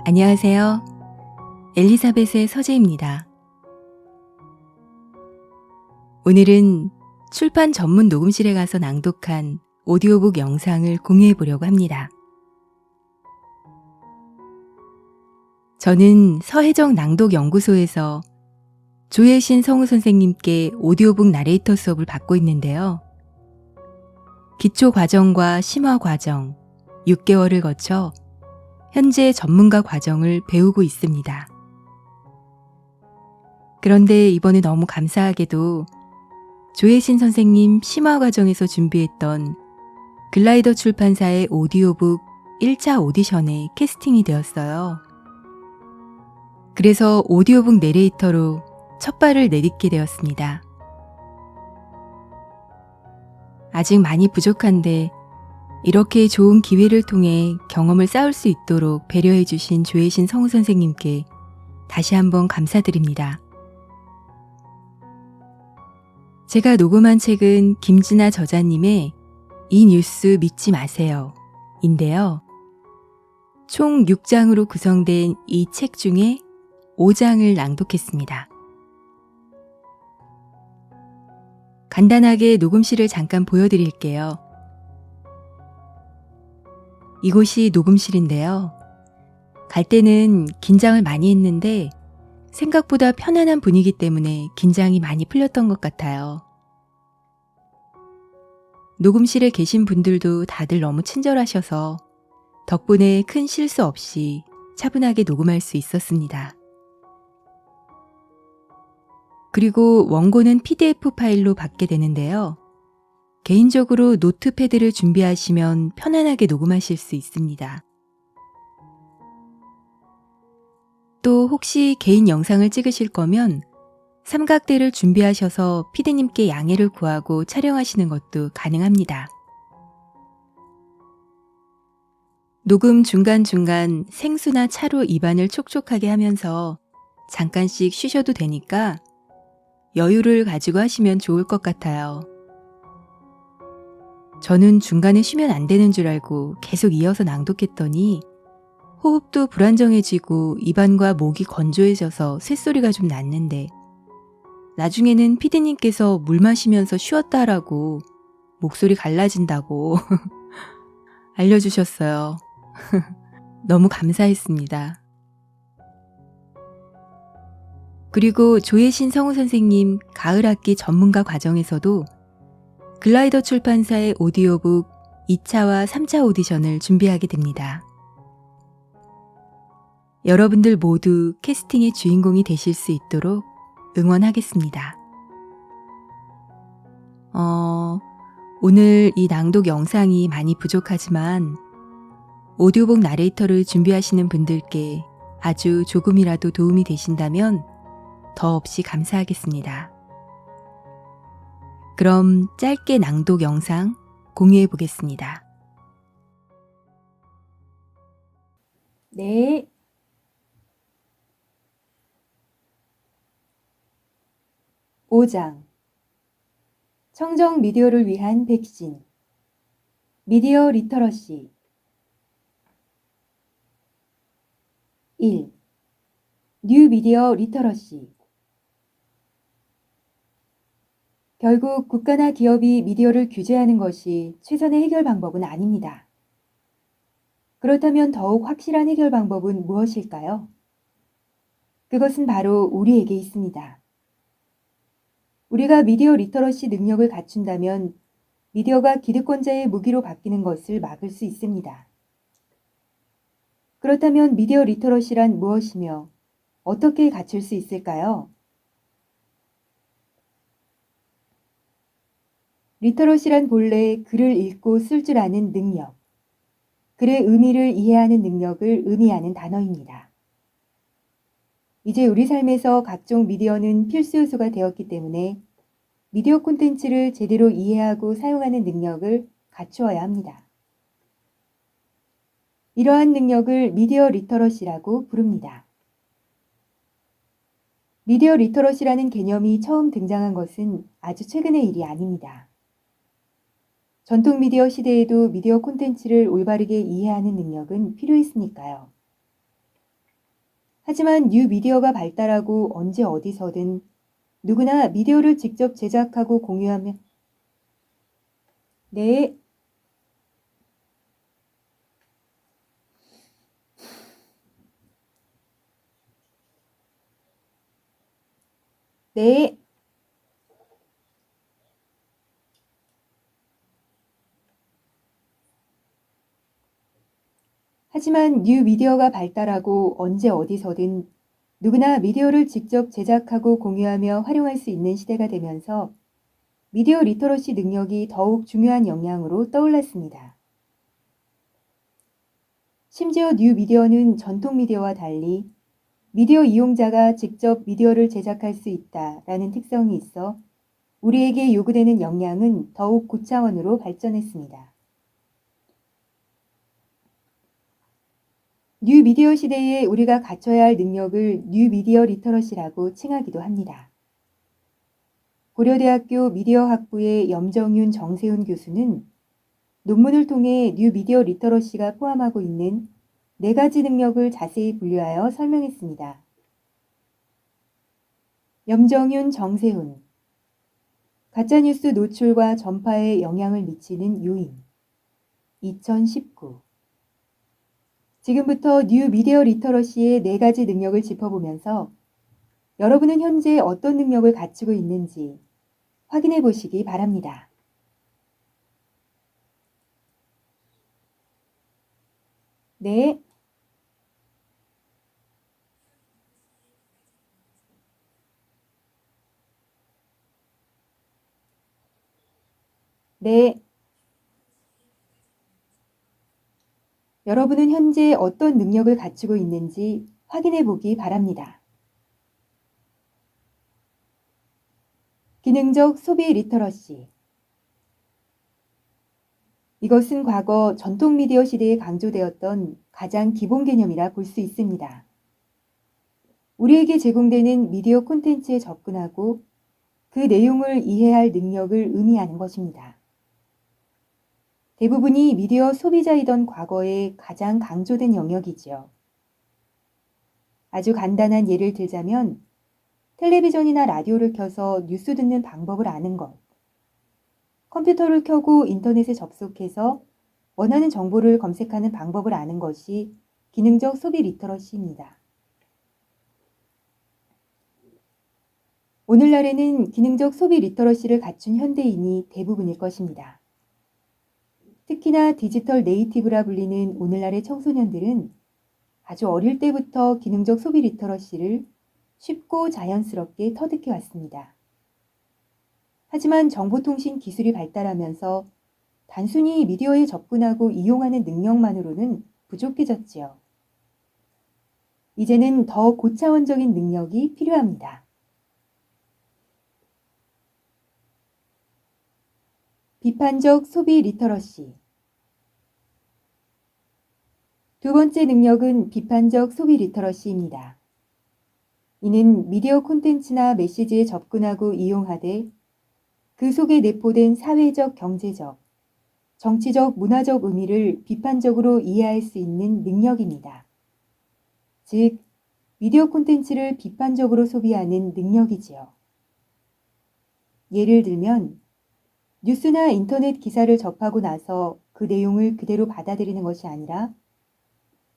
안녕하세요. 엘리사벳의 서재입니다. 오늘은 출판 전문 녹음실에 가서 낭독한 오디오북 영상을 공유해 보려고 합니다. 저는 서혜정 낭독연구소에서 조혜신 성우 선생님께 오디오북 나레이터 수업을 받고 있는데요. 기초 과정과 심화 과정 6개월을 거쳐 현재 전문가 과정을 배우고 있습니다. 그런데 이번에 너무 감사하게도 조혜신 선생님 심화 과정에서 준비했던 글라이더 출판사의 오디오북 1차 오디션에 캐스팅이 되었어요. 그래서 오디오북 내레이터로 첫 발을 내딛게 되었습니다. 아직 많이 부족한데 이렇게 좋은 기회를 통해 경험을 쌓을 수 있도록 배려해 주신 조혜신 성우 선생님께 다시 한번 감사드립니다. 제가 녹음한 책은 김진아 저자님의 이 뉴스 믿지 마세요 인데요. 총 6장으로 구성된 이 책 중에 5장을 낭독했습니다. 간단하게 녹음실을 잠깐 보여드릴게요. 이곳이 녹음실인데요. 갈 때는 긴장을 많이 했는데 생각보다 편안한 분위기 때문에 긴장이 많이 풀렸던 것 같아요. 녹음실에 계신 분들도 다들 너무 친절하셔서 덕분에 큰 실수 없이 차분하게 녹음할 수 있었습니다. 그리고 원고는 PDF 파일로 받게 되는데요. 개인적으로 노트패드를 준비하시면 편안하게 녹음하실 수 있습니다. 또 혹시 개인 영상을 찍으실 거면 삼각대를 준비하셔서 PD님께 양해를 구하고 촬영하시는 것도 가능합니다. 녹음 중간중간 생수나 차로 입안을 촉촉하게 하면서 잠깐씩 쉬셔도 되니까 여유를 가지고 하시면 좋을 것 같아요. 저는 중간에 쉬면 안 되는 줄 알고 계속 이어서 낭독했더니 호흡도 불안정해지고 입안과 목이 건조해져서 쇳소리가 좀 났는데 나중에는 피디님께서 물 마시면서 쉬었다 하라고 목소리 갈라진다고 알려주셨어요. 너무 감사했습니다. 그리고 조혜신 성우 선생님 가을학기 전문가 과정에서도 글라이더 출판사의 오디오북 2차와 3차 오디션을 준비하게 됩니다. 여러분들 모두 캐스팅의 주인공이 되실 수 있도록 응원하겠습니다. 오늘 이 낭독 영상이 많이 부족하지만 오디오북 나레이터를 준비하시는 분들께 아주 조금이라도 도움이 되신다면 더없이 감사하겠습니다. 그럼 짧게 낭독 영상 공유해 보겠습니다. 네. (5장) 청정 미디어를 위한 백신 미디어 리터러시 1. 뉴 미디어 리터러시 결국 국가나 기업이 미디어를 규제하는 것이 최선의 해결 방법은 아닙니다. 그렇다면 더욱 확실한 해결 방법은 무엇일까요? 그것은 바로 우리에게 있습니다. 우리가 미디어 리터러시 능력을 갖춘다면 미디어가 기득권자의 무기로 바뀌는 것을 막을 수 있습니다. 그렇다면 미디어 리터러시란 무엇이며 어떻게 갖출 수 있을까요? 리터러시란 본래 글을 읽고 쓸 줄 아는 능력, 글의 의미를 이해하는 능력을 의미하는 단어입니다. 이제 우리 삶에서 각종 미디어는 필수 요소가 되었기 때문에 미디어 콘텐츠를 제대로 이해하고 사용하는 능력을 갖추어야 합니다. 이러한 능력을 미디어 리터러시라고 부릅니다. 미디어 리터러시라는 개념이 처음 등장한 것은 아주 최근의 일이 아닙니다. 전통 미디어 시대에도 미디어 콘텐츠를 올바르게 이해하는 능력은 필요했으니까요. 하지만 뉴미디어가 발달하고 언제 어디서든 누구나 미디어를 직접 제작하고 공유하며 네, 네. 하지만 뉴미디어가 발달하고 언제 어디서든 누구나 미디어를 직접 제작하고 공유하며 활용할 수 있는 시대가 되면서 미디어 리터러시 능력이 더욱 중요한 역량으로 떠올랐습니다. 심지어 뉴미디어는 전통 미디어와 달리 미디어 이용자가 직접 미디어를 제작할 수 있다라는 특성이 있어 우리에게 요구되는 역량은 더욱 고차원으로 발전했습니다. 뉴미디어 시대에 우리가 갖춰야 할 능력을 뉴미디어 리터러시라고 칭하기도 합니다. 고려대학교 미디어학부의 염정윤 정세훈 교수는 논문을 통해 뉴미디어 리터러시가 포함하고 있는 4가지 능력을 자세히 분류하여 설명했습니다. 염정윤 정세훈 가짜뉴스 노출과 전파에 영향을 미치는 요인 2019 지금부터 뉴미디어 리터러시의 4가지 능력을 짚어보면서 여러분은 현재 어떤 능력을 갖추고 있는지 확인해 보시기 바랍니다. 네. 네. 여러분은 현재 어떤 능력을 갖추고 있는지 확인해 보기 바랍니다. 기능적 소비 리터러시. 이것은 과거 전통 미디어 시대에 강조되었던 가장 기본 개념이라 볼 수 있습니다. 우리에게 제공되는 미디어 콘텐츠에 접근하고 그 내용을 이해할 능력을 의미하는 것입니다. 대부분이 미디어 소비자이던 과거에 가장 강조된 영역이지요. 아주 간단한 예를 들자면 텔레비전이나 라디오를 켜서 뉴스 듣는 방법을 아는 것, 컴퓨터를 켜고 인터넷에 접속해서 원하는 정보를 검색하는 방법을 아는 것이 기능적 소비 리터러시입니다. 오늘날에는 기능적 소비 리터러시를 갖춘 현대인이 대부분일 것입니다. 특히나 디지털 네이티브라 불리는 오늘날의 청소년들은 아주 어릴 때부터 기능적 소비 리터러시를 쉽고 자연스럽게 터득해 왔습니다. 하지만 정보통신 기술이 발달하면서 단순히 미디어에 접근하고 이용하는 능력만으로는 부족해졌지요. 이제는 더 고차원적인 능력이 필요합니다. 비판적 소비 리터러시. 두 번째 능력은 비판적 소비 리터러시입니다. 이는 미디어 콘텐츠나 메시지에 접근하고 이용하되 그 속에 내포된 사회적, 경제적, 정치적, 문화적 의미를 비판적으로 이해할 수 있는 능력입니다. 즉, 미디어 콘텐츠를 비판적으로 소비하는 능력이지요. 예를 들면 뉴스나 인터넷 기사를 접하고 나서 그 내용을 그대로 받아들이는 것이 아니라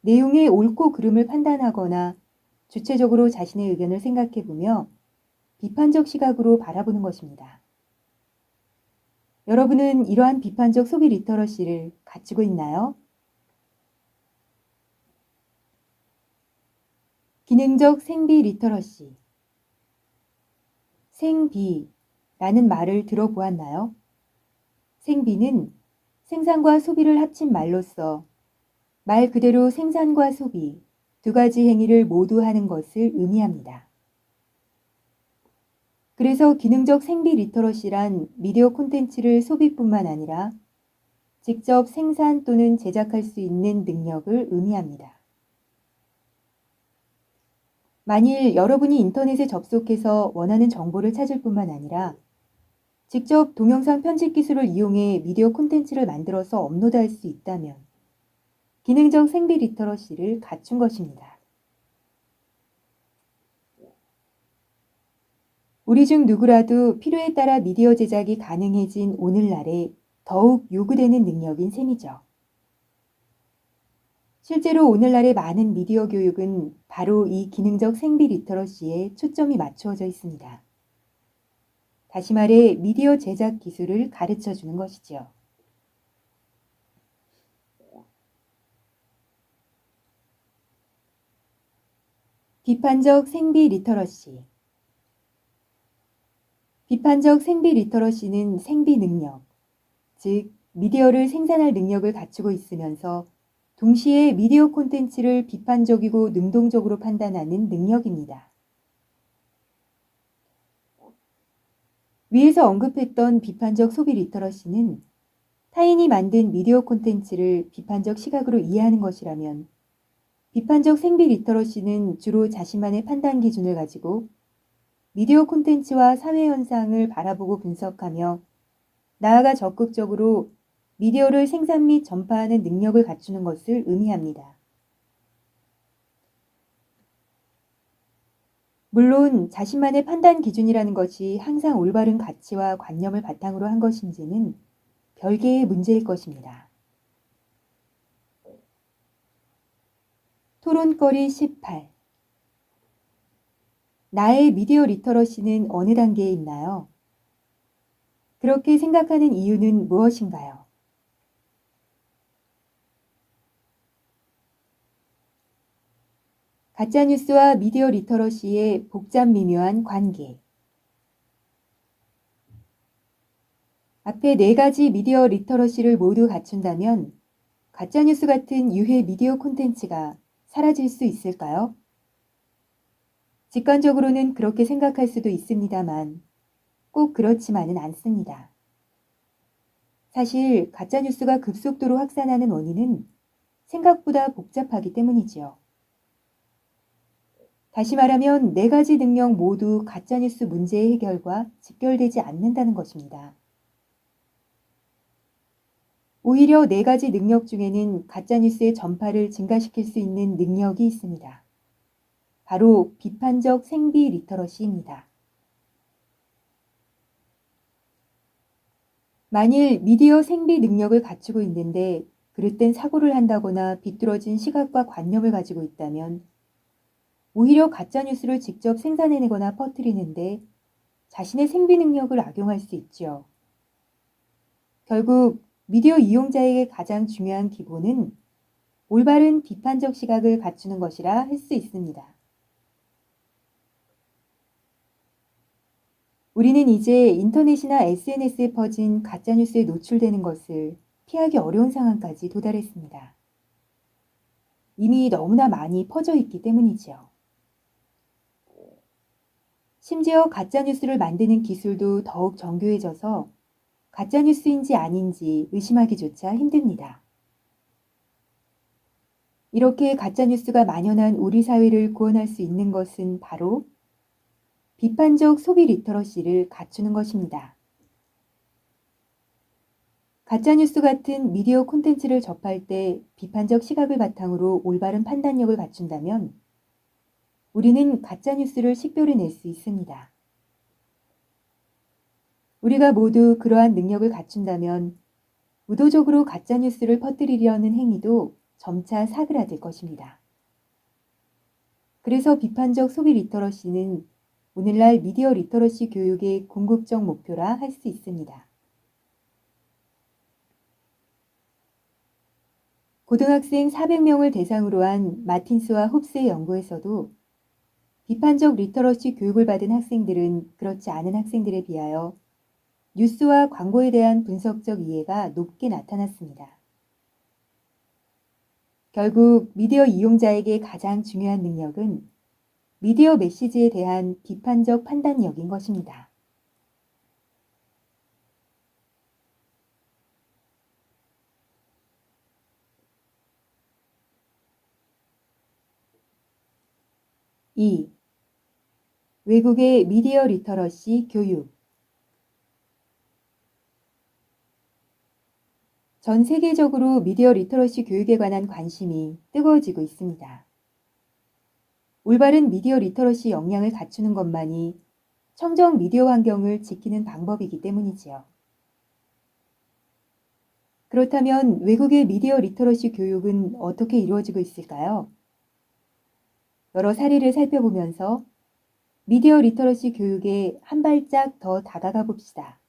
내용의 옳고 그름을 판단하거나 주체적으로 자신의 의견을 생각해보며 비판적 시각으로 바라보는 것입니다. 여러분은 이러한 비판적 소비 리터러시를 갖추고 있나요? 기능적 생비 리터러시. 생비라는 말을 들어보았나요? 생비는 생산과 소비를 합친 말로써 말 그대로 생산과 소비, 2가지 행위를 모두 하는 것을 의미합니다. 그래서 기능적 생비 리터러시란 미디어 콘텐츠를 소비뿐만 아니라 직접 생산 또는 제작할 수 있는 능력을 의미합니다. 만일 여러분이 인터넷에 접속해서 원하는 정보를 찾을 뿐만 아니라 직접 동영상 편집 기술을 이용해 미디어 콘텐츠를 만들어서 업로드할 수 있다면 기능적 생비 리터러시를 갖춘 것입니다. 우리 중 누구라도 필요에 따라 미디어 제작이 가능해진 오늘날에 더욱 요구되는 능력인 셈이죠. 실제로 오늘날의 많은 미디어 교육은 바로 이 기능적 생비 리터러시에 초점이 맞추어져 있습니다. 다시 말해 미디어 제작 기술을 가르쳐 주는 것이지요. 비판적 생비 리터러시. 비판적 생비 리터러시는 생비 능력, 즉 미디어를 생산할 능력을 갖추고 있으면서 동시에 미디어 콘텐츠를 비판적이고 능동적으로 판단하는 능력입니다. 위에서 언급했던 비판적 소비 리터러시는 타인이 만든 미디어 콘텐츠를 비판적 시각으로 이해하는 것이라면, 비판적 생비 리터러시는 주로 자신만의 판단 기준을 가지고 미디어 콘텐츠와 사회 현상을 바라보고 분석하며 나아가 적극적으로 미디어를 생산 및 전파하는 능력을 갖추는 것을 의미합니다. 물론 자신만의 판단 기준이라는 것이 항상 올바른 가치와 관념을 바탕으로 한 것인지는 별개의 문제일 것입니다. 토론거리 18. 나의 미디어 리터러시는 어느 단계에 있나요? 그렇게 생각하는 이유는 무엇인가요? 가짜뉴스와 미디어 리터러시의 복잡 미묘한 관계. 앞에 네 가지 미디어 리터러시를 모두 갖춘다면 가짜뉴스 같은 유해 미디어 콘텐츠가 사라질 수 있을까요? 직관적으로는 그렇게 생각할 수도 있습니다만 꼭 그렇지만은 않습니다. 사실 가짜뉴스가 급속도로 확산하는 원인은 생각보다 복잡하기 때문이지요. 다시 말하면 네 가지 능력 모두 가짜뉴스 문제의 해결과 직결되지 않는다는 것입니다. 오히려 네 가지 능력 중에는 가짜뉴스의 전파를 증가시킬 수 있는 능력이 있습니다. 바로 비판적 생비 리터러시입니다. 만일 미디어 생비 능력을 갖추고 있는데 그릇된 사고를 한다거나 비뚤어진 시각과 관념을 가지고 있다면 오히려 가짜뉴스를 직접 생산해내거나 퍼뜨리는데 자신의 생비 능력을 악용할 수 있지요. 결국 미디어 이용자에게 가장 중요한 기본은 올바른 비판적 시각을 갖추는 것이라 할 수 있습니다. 우리는 이제 인터넷이나 SNS에 퍼진 가짜뉴스에 노출되는 것을 피하기 어려운 상황까지 도달했습니다. 이미 너무나 많이 퍼져 있기 때문이지요. 심지어 가짜뉴스를 만드는 기술도 더욱 정교해져서 가짜뉴스인지 아닌지 의심하기조차 힘듭니다. 이렇게 가짜뉴스가 만연한 우리 사회를 구원할 수 있는 것은 바로 비판적 소비 리터러시를 갖추는 것입니다. 가짜뉴스 같은 미디어 콘텐츠를 접할 때 비판적 시각을 바탕으로 올바른 판단력을 갖춘다면 우리는 가짜뉴스를 식별해낼 수 있습니다. 우리가 모두 그러한 능력을 갖춘다면 의도적으로 가짜뉴스를 퍼뜨리려는 행위도 점차 사그라들 것입니다. 그래서 비판적 소비 리터러시는 오늘날 미디어 리터러시 교육의 궁극적 목표라 할 수 있습니다. 고등학생 400명을 대상으로 한 마틴스와 홉스의 연구에서도 비판적 리터러시 교육을 받은 학생들은 그렇지 않은 학생들에 비하여 뉴스와 광고에 대한 분석적 이해가 높게 나타났습니다. 결국 미디어 이용자에게 가장 중요한 능력은 미디어 메시지에 대한 비판적 판단력인 것입니다. (2) 외국의 미디어 리터러시 교육. 전 세계적으로 미디어 리터러시 교육에 관한 관심이 뜨거워지고 있습니다. 올바른 미디어 리터러시 역량을 갖추는 것만이 청정 미디어 환경을 지키는 방법이기 때문이지요. 그렇다면 외국의 미디어 리터러시 교육은 어떻게 이루어지고 있을까요? 여러 사례를 살펴보면서 미디어 리터러시 교육에 한 발짝 더 다가가 봅시다.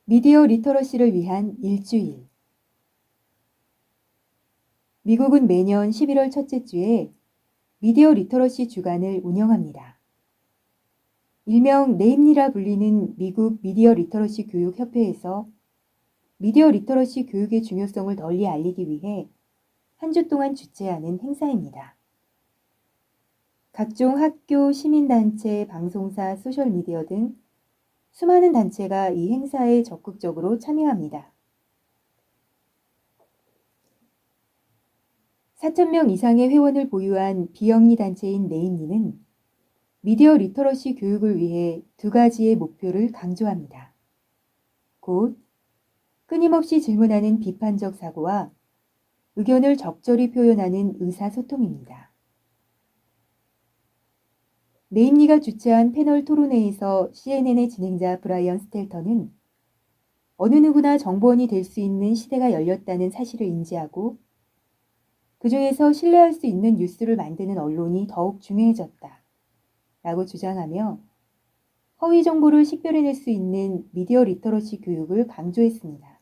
미디어 리터러시를 위한 일주일. 미국은 매년 11월 첫째 주에 미디어 리터러시 주간을 운영합니다. 일명 네임리라 불리는 미국 미디어 리터러시 교육 협회에서 미디어 리터러시 교육의 중요성을 널리 알리기 위해 한 주 동안 주최하는 행사입니다. 각종 학교, 시민단체, 방송사, 소셜미디어 등 수많은 단체가 이 행사에 적극적으로 참여합니다. 4,000명 이상의 회원을 보유한 비영리 단체인 네임리는 미디어 리터러시 교육을 위해 두 가지의 목표를 강조합니다. 곧 끊임없이 질문하는 비판적 사고와 의견을 적절히 표현하는 의사소통입니다. 네임리가 주최한 패널 토론회에서 CNN의 진행자 브라이언 스텔턴은 어느 누구나 정보원이 될 수 있는 시대가 열렸다는 사실을 인지하고 그 중에서 신뢰할 수 있는 뉴스를 만드는 언론이 더욱 중요해졌다 라고 주장하며 허위 정보를 식별해낼 수 있는 미디어 리터러시 교육을 강조했습니다.